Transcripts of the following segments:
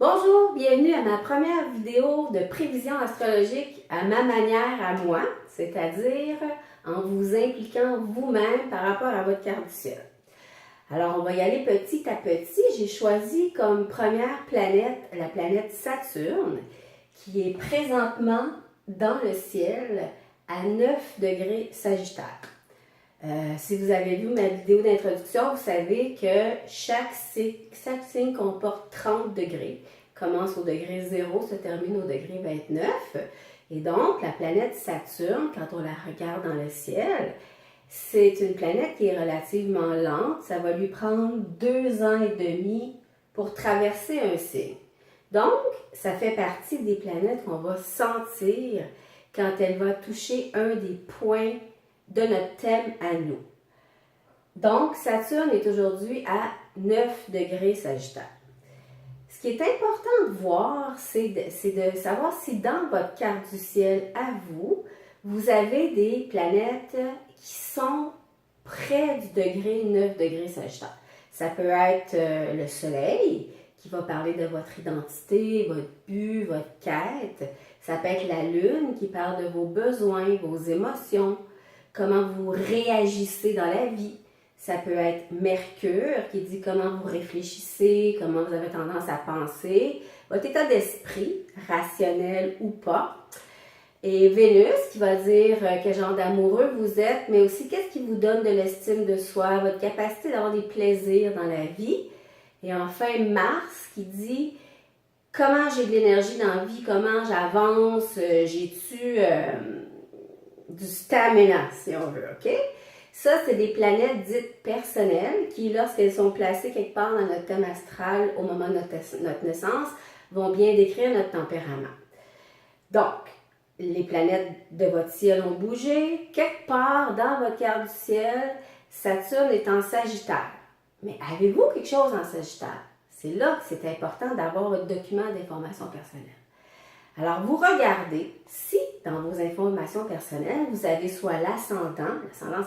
Bonjour, bienvenue à ma première vidéo de prévision astrologique à ma manière à moi, c'est-à-dire en vous impliquant vous-même par rapport à votre carte du ciel. Alors, on va y aller petit à petit. J'ai choisi comme première planète la planète Saturne, qui est présentement dans le ciel à 9 degrés Sagittaire. Si vous avez vu ma vidéo d'introduction, vous savez que chaque signe comporte 30 degrés. Commence au degré 0, se termine au degré 29. Et donc, la planète Saturne, quand on la regarde dans le ciel, c'est une planète qui est relativement lente. Ça va lui prendre 2 ans et demi pour traverser un signe. Donc, ça fait partie des planètes qu'on va sentir quand elle va toucher un des points de notre thème à nous. Donc, Saturne est aujourd'hui à 9 degrés Sagittaire. Ce qui est important de voir, c'est de savoir si dans votre carte du ciel à vous, vous avez des planètes qui sont près du degré 9 degrés Sagittaire. Ça peut être le Soleil, qui va parler de votre identité, votre but, votre quête. Ça peut être la Lune, qui parle de vos besoins, vos émotions, comment vous réagissez dans la vie. Ça peut être Mercure, qui dit comment vous réfléchissez, comment vous avez tendance à penser, votre état d'esprit, rationnel ou pas. Et Vénus, qui va dire quel genre d'amoureux vous êtes, mais aussi qu'est-ce qui vous donne de l'estime de soi, votre capacité d'avoir des plaisirs dans la vie. Et enfin, Mars, qui dit comment j'ai de l'énergie dans la vie, comment j'avance, j'ai-tu du stamina, si on veut, OK? Ça, c'est des planètes dites personnelles qui, lorsqu'elles sont placées quelque part dans notre thème astral au moment de notre naissance, vont bien décrire notre tempérament. Donc, les planètes de votre ciel ont bougé. Quelque part dans votre carte du ciel, Saturne est en Sagittaire. Mais avez-vous quelque chose en Sagittaire? C'est là que c'est important d'avoir votre document d'information personnelle. Alors, vous regardez si dans vos informations personnelles, vous avez soit l'ascendant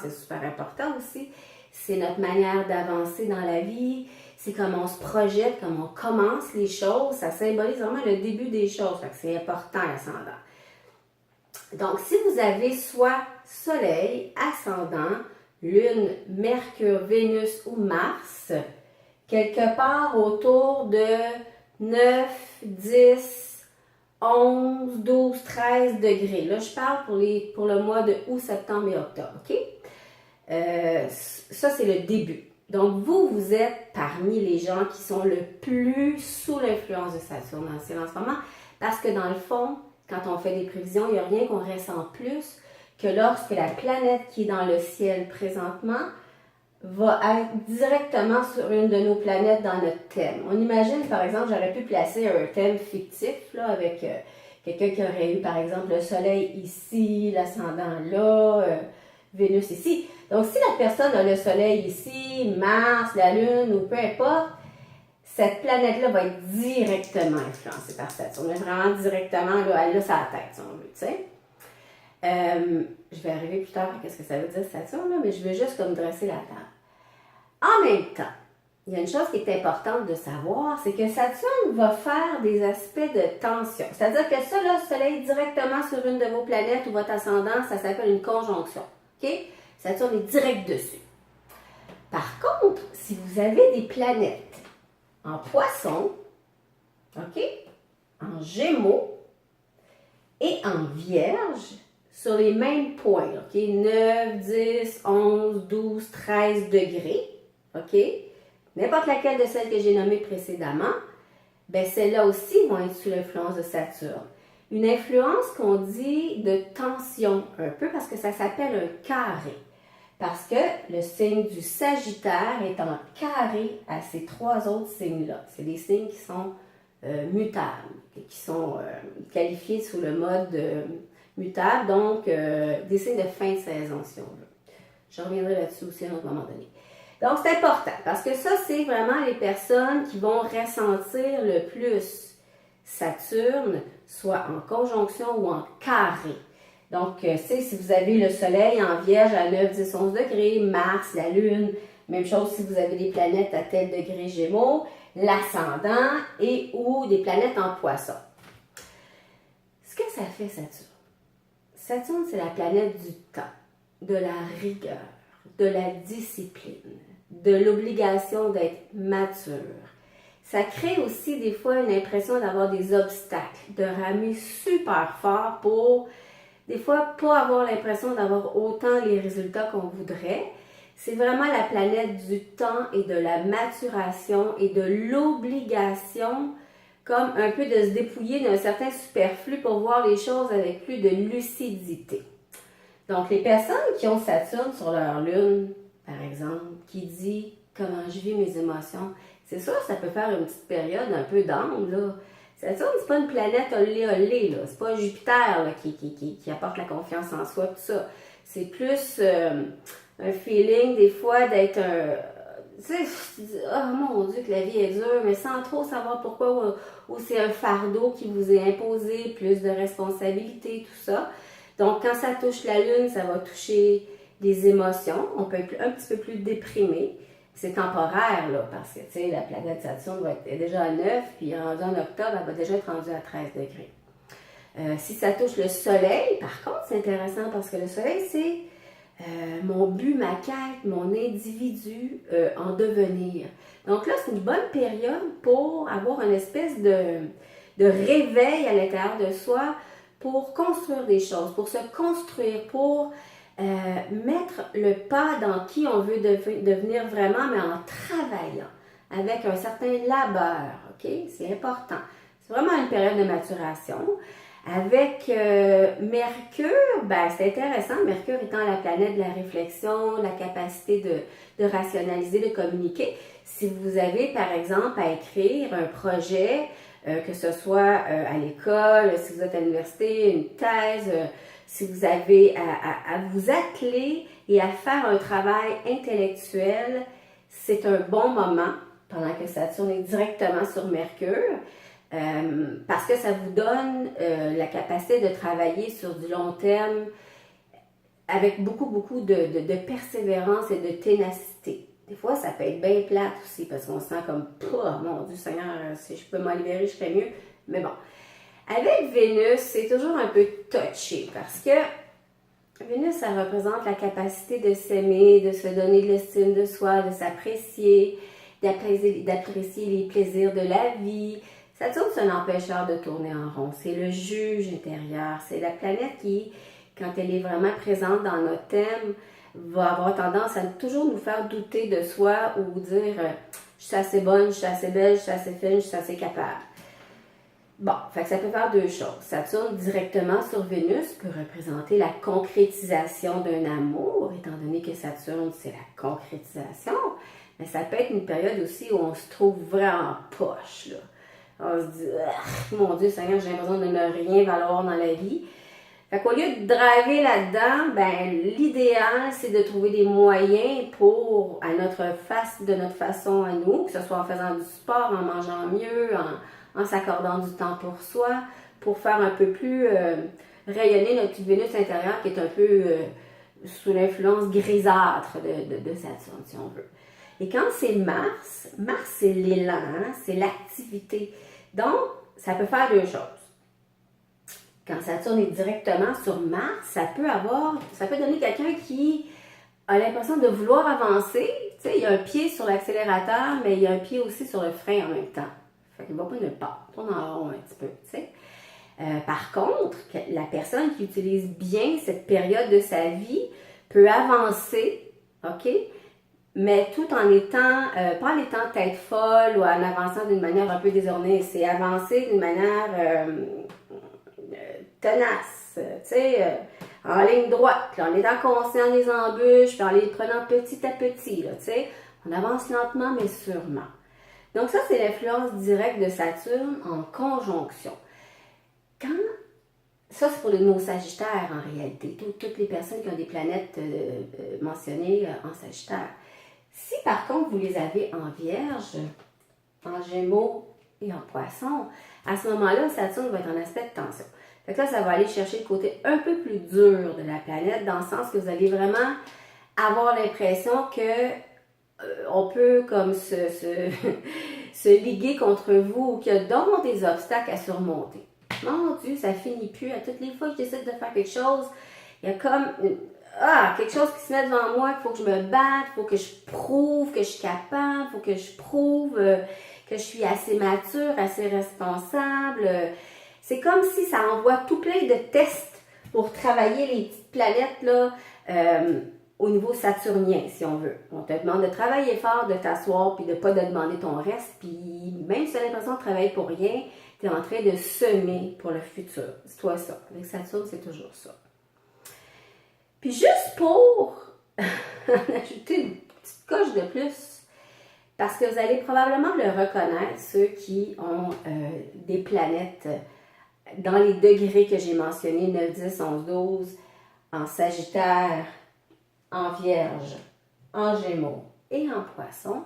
c'est super important aussi, c'est notre manière d'avancer dans la vie, c'est comment on se projette, comment on commence les choses, ça symbolise vraiment le début des choses, fait que c'est important l'ascendant. Donc, si vous avez soit Soleil, ascendant, Lune, Mercure, Vénus ou Mars, quelque part autour de 9, 10, 11, 12, 13 degrés. Là, je parle pour le mois de août, septembre et octobre, OK? Ça, c'est le début. Donc, vous êtes parmi les gens qui sont le plus sous l'influence de Saturne dans le ciel en ce moment, parce que dans le fond, quand on fait des prévisions, il n'y a rien qu'on ressent plus que lorsque la planète qui est dans le ciel présentement va être directement sur une de nos planètes dans notre thème. On imagine, par exemple, j'aurais pu placer un thème fictif là, avec quelqu'un qui aurait eu, par exemple, le Soleil ici, l'ascendant là, Vénus ici. Donc, si la personne a le Soleil ici, Mars, la Lune ou peu importe, cette planète-là va être directement influencée par Saturne. Vraiment directement, là, elle a sa tête, si on veut, tu sais. Je vais arriver plus tard à ce que ça veut dire Saturne, là, mais je veux juste comme dresser la table. En même temps, il y a une chose qui est importante de savoir, c'est que Saturne va faire des aspects de tension. C'est-à-dire que ça, là, le Soleil directement sur une de vos planètes ou votre ascendant, ça s'appelle une conjonction. OK? Saturne est direct dessus. Par contre, si vous avez des planètes en Poisson, OK? En Gémeaux et en Vierge, sur les mêmes points, OK? 9, 10, 11, 12, 13 degrés, OK? N'importe laquelle de celles que j'ai nommées précédemment, bien, celles-là aussi vont être sous l'influence de Saturne. Une influence qu'on dit de tension un peu parce que ça s'appelle un carré. Parce que le signe du Sagittaire est en carré à ces 3 autres signes-là. C'est des signes qui sont mutables, qui sont qualifiés sous le mode mutable, donc des signes de fin de saison, si on veut. Je reviendrai là-dessus aussi à un autre moment donné. Donc, c'est important parce que ça, c'est vraiment les personnes qui vont ressentir le plus Saturne, soit en conjonction ou en carré. Donc, si vous avez le Soleil en Vierge à 9, 10, 11 degrés, Mars, la Lune, même chose si vous avez des planètes à tel degré Gémeaux, l'ascendant et ou des planètes en poisson. Ce que ça fait, Saturne. Saturne, c'est la planète du temps, de la rigueur, de la discipline, de l'obligation d'être mature. Ça crée aussi des fois une impression d'avoir des obstacles, de ramer super fort pour des fois pas avoir l'impression d'avoir autant les résultats qu'on voudrait. C'est vraiment la planète du temps et de la maturation et de l'obligation, comme un peu de se dépouiller d'un certain superflu pour voir les choses avec plus de lucidité. Donc, les personnes qui ont Saturne sur leur lune, par exemple, qui dit comment je vis mes émotions, c'est sûr, ça peut faire une petite période un peu d'angle, là. Saturne, c'est pas une planète olé, là. C'est pas Jupiter là, qui apporte la confiance en soi, tout ça. C'est plus un feeling, des fois, d'être un... Tu sais, je dis, oh mon Dieu, que la vie est dure, mais sans trop savoir pourquoi, ou c'est un fardeau qui vous est imposé, plus de responsabilités, tout ça. Donc, quand ça touche la Lune, ça va toucher les émotions. On peut être un petit peu plus déprimé. C'est temporaire, là, parce que, tu sais, la planète Saturne est déjà à 9, puis rendue en octobre, elle va déjà être rendue à 13 degrés. Si ça touche le Soleil, par contre, c'est intéressant parce que le Soleil, c'est mon but, ma quête, mon individu en devenir. Donc là, c'est une bonne période pour avoir une espèce de réveil à l'intérieur de soi pour construire des choses, pour se construire, pour mettre le pas dans qui on veut devenir vraiment, mais en travaillant, avec un certain labeur, ok? C'est important. C'est vraiment une période de maturation. Avec Mercure, ben, c'est intéressant, Mercure étant la planète de la réflexion, la capacité de rationaliser, de communiquer. Si vous avez, par exemple, à écrire un projet, que ce soit à l'école, si vous êtes à l'université, une thèse, si vous avez à vous atteler et à faire un travail intellectuel, c'est un bon moment pendant que Saturne est directement sur Mercure. Parce que ça vous donne la capacité de travailler sur du long terme avec beaucoup de persévérance et de ténacité. Des fois, ça peut être bien plate aussi parce qu'on se sent comme « Oh mon Dieu Seigneur, si je peux m'en libérer, je ferais mieux. » Mais bon, avec Vénus, c'est toujours un peu touché parce que Vénus, ça représente la capacité de s'aimer, de se donner de l'estime de soi, de s'apprécier, d'apprécier les plaisirs de la vie. Saturne, c'est un empêcheur de tourner en rond. C'est le juge intérieur. C'est la planète qui, quand elle est vraiment présente dans notre thème, va avoir tendance à toujours nous faire douter de soi ou dire je suis assez bonne, je suis assez belle, je suis assez fine, je suis assez capable. Bon, fait que ça peut faire deux choses. Saturne directement sur Vénus peut représenter la concrétisation d'un amour, étant donné que Saturne, c'est la concrétisation. Mais ça peut être une période aussi où on se trouve vraiment poche, là. On se dit, mon Dieu Seigneur, j'ai l'impression de ne rien valoir dans la vie. Fait qu'au lieu de driver là-dedans, ben, l'idéal, c'est de trouver des moyens pour, de notre façon à nous, que ce soit en faisant du sport, en mangeant mieux, en s'accordant du temps pour soi, pour faire un peu plus rayonner notre petite Vénus intérieure qui est un peu sous l'influence grisâtre de Saturne, si on veut. Et quand c'est Mars, c'est l'élan, hein, c'est l'activité. Donc, ça peut faire deux choses. Quand Saturne est directement sur Mars, ça peut donner quelqu'un qui a l'impression de vouloir avancer. Tu sais, il y a un pied sur l'accélérateur, mais il y a un pied aussi sur le frein en même temps. Fait qu'il ne va pas nulle part. Tourne en rond un petit peu, tu sais. Par contre, la personne qui utilise bien cette période de sa vie peut avancer, OK? Mais tout en étant, pas en étant tête folle ou en avançant d'une manière un peu désordonnée, c'est avancer d'une manière tenace, tu sais, en ligne droite, là, en étant conscient des embûches, puis en les prenant petit à petit, là, tu sais, on avance lentement mais sûrement. Donc ça, c'est l'influence directe de Saturne en conjonction. Ça, c'est pour nos Sagittaires en réalité, toutes les personnes qui ont des planètes mentionnées en Sagittaire. Si par contre vous les avez en Vierge, en Gémeaux et en Poisson, à ce moment-là, Saturne va être en aspect de tension. Fait que là, ça va aller chercher le côté un peu plus dur de la planète, dans le sens que vous allez vraiment avoir l'impression que on peut comme se se liguer contre vous ou qui a donc des obstacles à surmonter. Mon Dieu, ça finit plus. À toutes les fois que je décide de faire quelque chose, il y a comme quelque chose qui se met devant moi, qu'il faut que je me batte, il faut que je prouve que je suis capable, il faut que je prouve que je suis assez mature, assez responsable. C'est comme si ça envoie tout plein de tests pour travailler les petites planètes là, au niveau saturnien, si on veut. On te demande de travailler fort, de t'asseoir, puis de ne pas te demander ton reste, puis même si tu as l'impression de travailler pour rien, tu es en train de semer pour le futur. Dis-toi ça. Avec Saturne, c'est toujours ça. Puis juste pour ajouter une petite coche de plus, parce que vous allez probablement le reconnaître, ceux qui ont des planètes dans les degrés que j'ai mentionnés, 9, 10, 11, 12, en Sagittaire, en Vierge, en Gémeaux et en Poisson.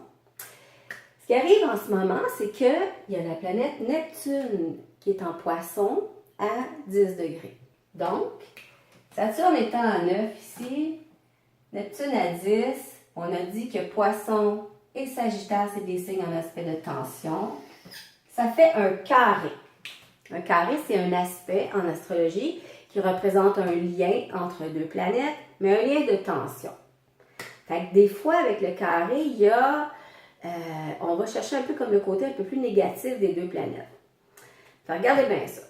Ce qui arrive en ce moment, c'est qu'il y a la planète Neptune qui est en Poisson à 10 degrés. Donc, Saturne étant à 9 ici, Neptune à 10, on a dit que Poisson et Sagittaire, c'est des signes en aspect de tension. Ça fait un carré. Un carré, c'est un aspect en astrologie qui représente un lien entre deux planètes, mais un lien de tension. Fait que des fois, avec le carré, il y a, on va chercher un peu comme le côté un peu plus négatif des deux planètes. Fait, regardez bien ça.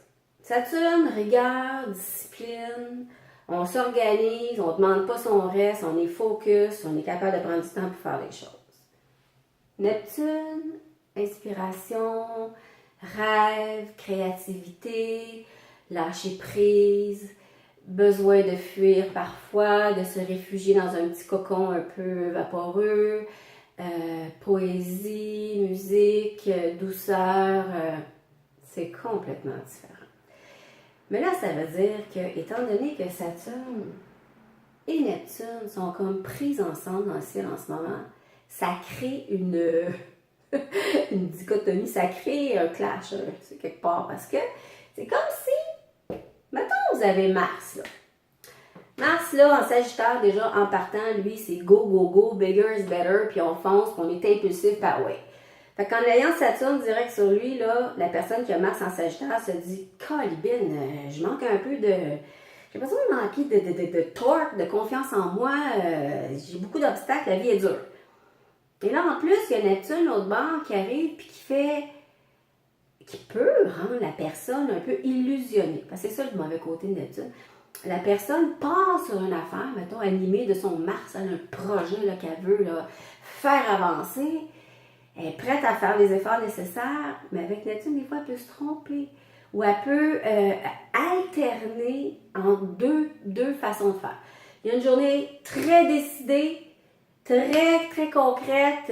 Saturne, rigueur, discipline, on s'organise, on ne demande pas son reste, on est focus, on est capable de prendre du temps pour faire les choses. Neptune, inspiration, rêve, créativité, lâcher prise, besoin de fuir parfois, de se réfugier dans un petit cocon un peu vaporeux, poésie, musique, douceur, c'est complètement différent. Mais là, ça veut dire que, étant donné que Saturne et Neptune sont comme prises ensemble dans le ciel en ce moment, ça crée une dichotomie, ça crée un clash, c'est quelque part, parce que c'est comme si, mettons, vous avez Mars, là. Mars, là, en Sagittaire, déjà, en partant, lui, c'est go, go, go, bigger is better, puis on fonce, puis on est impulsif par way. Fait qu'en ayant Saturne direct sur lui, là, la personne qui a Mars en Sagittaire se dit « Calibine, je manque un peu de... J'ai besoin de manquer de torque, de confiance en moi, j'ai beaucoup d'obstacles, la vie est dure. » Et là, en plus, il y a Neptune, l'autre bord, qui arrive puis qui peut rendre la personne un peu illusionnée. Parce que c'est ça le mauvais côté de Neptune. La personne part sur une affaire, mettons, animée de son Mars, elle a un projet là, qu'elle veut là, faire avancer. Elle est prête à faire les efforts nécessaires, mais avec Neptune, des fois, elle peut se tromper. Ou elle peut alterner en deux façons de faire. Il y a une journée très décidée, très, très concrète,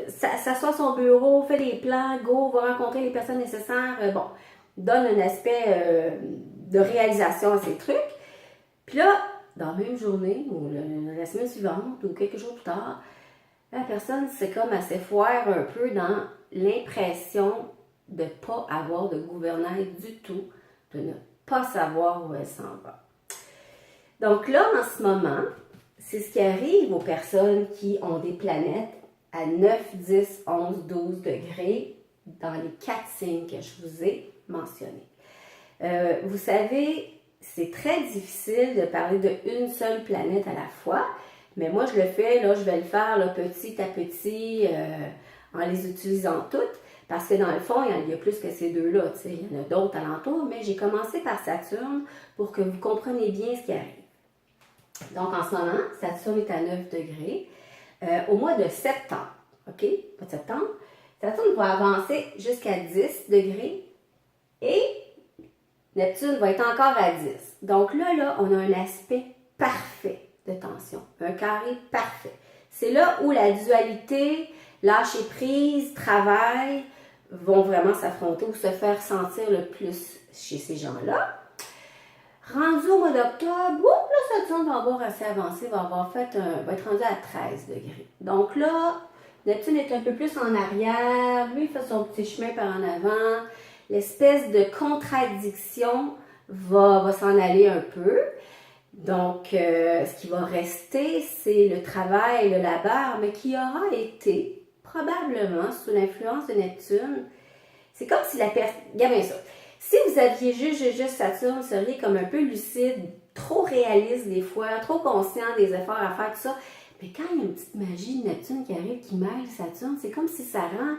s'assoit à son bureau, fait des plans, go, va rencontrer les personnes nécessaires, donne un aspect de réalisation à ses trucs. Puis là, dans la même journée, ou la semaine suivante, ou quelques jours plus tard, la personne, c'est comme elle s'effoire un peu dans l'impression de ne pas avoir de gouvernail du tout, de ne pas savoir où elle s'en va. Donc là, en ce moment, c'est ce qui arrive aux personnes qui ont des planètes à 9, 10, 11, 12 degrés dans les 4 signes que je vous ai mentionnés. Vous savez, c'est très difficile de parler d'une seule planète à la fois, mais moi je le fais, là, je vais le faire là, petit à petit en les utilisant toutes, parce que dans le fond, il y a plus que ces deux-là, il y en a d'autres alentours, mais j'ai commencé par Saturne pour que vous compreniez bien ce qui arrive. Donc, en ce moment, Saturne est à 9 degrés. Au mois de septembre, OK? Pas de septembre. Saturne va avancer jusqu'à 10 degrés et Neptune va être encore à 10. Donc là, on a un aspect parfait de tension. Un carré parfait. C'est là où la dualité, lâcher prise, travail vont vraiment s'affronter ou se faire sentir le plus chez ces gens-là. Rendu au mois d'octobre, là, Saturne va avoir assez avancé, va être rendu à 13 degrés. Donc là, Neptune est un peu plus en arrière, lui il fait son petit chemin par en avant. L'espèce de contradiction va s'en aller un peu. Donc, ce qui va rester, c'est le travail, le labeur, mais qui aura été probablement sous l'influence de Neptune. C'est comme si la personne... Regardez bien ça. Si vous aviez juste Saturne, vous seriez comme un peu lucide, trop réaliste des fois, trop conscient des efforts à faire, tout ça. Mais quand il y a une petite magie de Neptune qui arrive, qui mêle Saturne, c'est comme si ça rend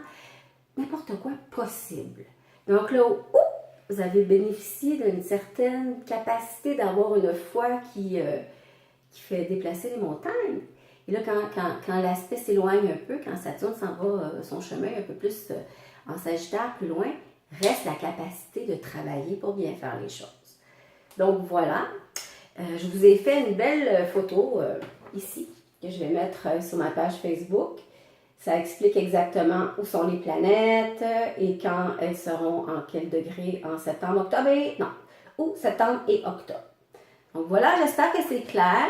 n'importe quoi possible. Donc là, vous avez bénéficié d'une certaine capacité d'avoir une foi qui fait déplacer les montagnes. Et là, quand l'aspect s'éloigne un peu, quand Saturne s'en va son chemin un peu plus en Sagittaire, plus loin, reste la capacité de travailler pour bien faire les choses. Donc voilà, je vous ai fait une belle photo ici, que je vais mettre sur ma page Facebook. Ça explique exactement où sont les planètes et quand elles seront en quel degré en septembre, octobre septembre et octobre. Donc voilà, j'espère que c'est clair.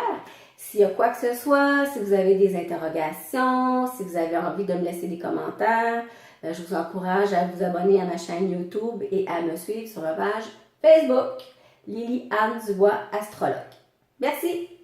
S'il y a quoi que ce soit, si vous avez des interrogations, si vous avez envie de me laisser des commentaires, je vous encourage à vous abonner à ma chaîne YouTube et à me suivre sur ma page Facebook, Lily-Anne Dubois, astrologue. Merci!